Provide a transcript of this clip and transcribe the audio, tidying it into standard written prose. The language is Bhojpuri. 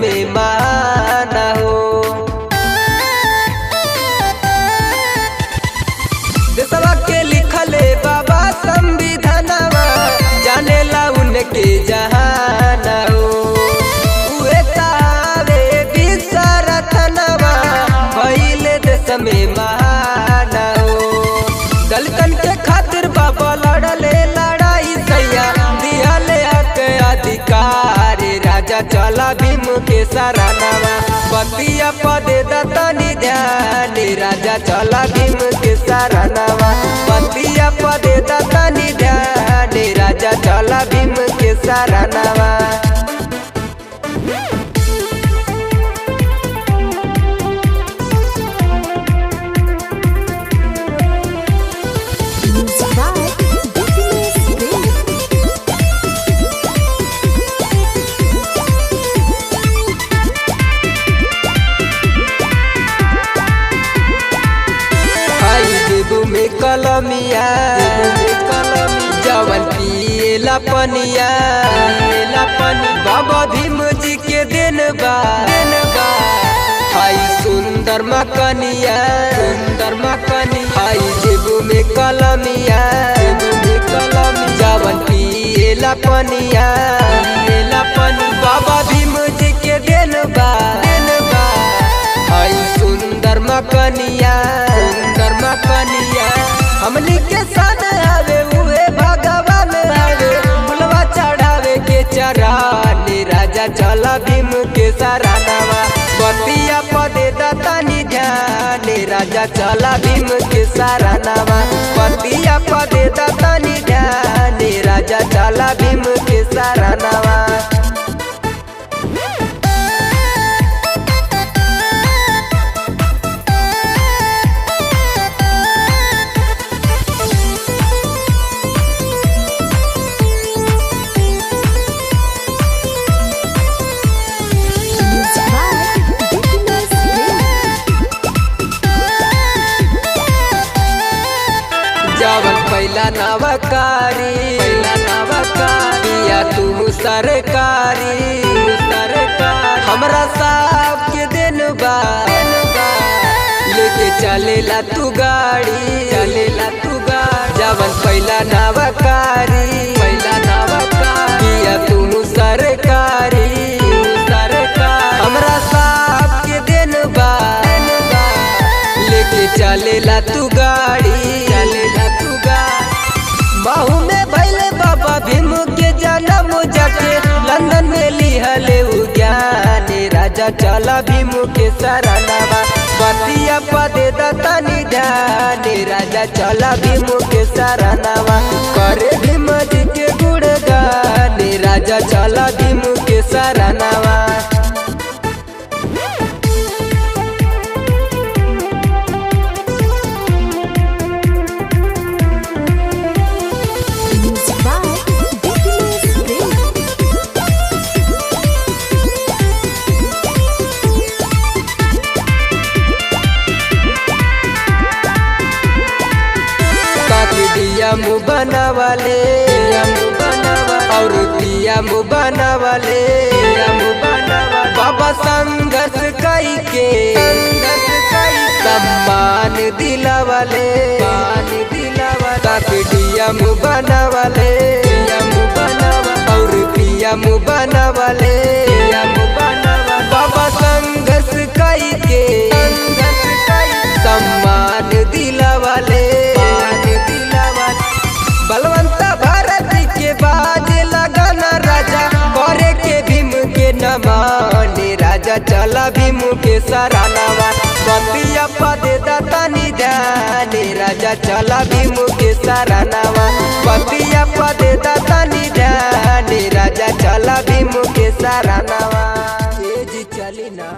में माना हो। देशवा के लिखले बाबा संविधानवा, जानेला उनके जहान हो। उहे तारे विसरथनवा, भइले देश में माना हो। दलितन के खातिर बाबा लड़ले लड़ाई सैया, दिहले हक अधिकार। राजा चला भीम के सराहनावा, बतिया पदे दतनी ध्यान। राजा चला भीम के सराहनावा, बतिया पदे दतनी ध्यान। राजा चला भीम के सराहनावा। में कलमिया जवन पिएला पनिया, बाबा भीम जी के देन बा। हाई सुंदर मकनिया, हाई जेबू में कलमिया, जवन पिएला पनिया, बाबा भीम जी के देन बा। हाई सुंदर मकनिया, हमनी के सन आवे उहे भगवान आवे, फुलवा चढ़ावे के चरण। राजा चला भीम के सराहनावा, बतिया पदे दतनी ध्यान। राजा चला भीम के सराहनावा, बतिया पदे दतनी ध्यान। राजा चला भीम के सराहनावा। जवन पहला नवकारी या तू सरकारी, हमरा साहब के दिन बा। लेके चलेला तू गाड़ी, जवन पहला नवकारी या तू सरकारी, हमरा साहब के दिन बा। लेके चलेला तू गाड़ी, बाहू में भैले बाबा भीम के जन्म जाके, लंदन में लिहले ज्ञान। राजा चला भीम के सराहनावा, बतिया पदे दतनी ध्यान। राजा चला भीम के सराहनावा, करे भीम जी के गुणगान। राजा चला भीम के सराहनावा। पिया बनावले और पिया बनावले, बाबा संघर्ष कई के सम्मान दिलावले। पिया बनावले और पिया बनावले, बाबा संघर्ष कई के सम्मान दिलावले। बलवंत भारत के बाजे लगाना, राजा करे के भीम के नमान। राजा चला भीम के सराहनावा, बतिया पदे दतनी ध्यान। राजा चला भीम के सराहनावा, बतिया पदे दतनी ध्यान। राजा चला भीम के सराहनावा। जी चली ना।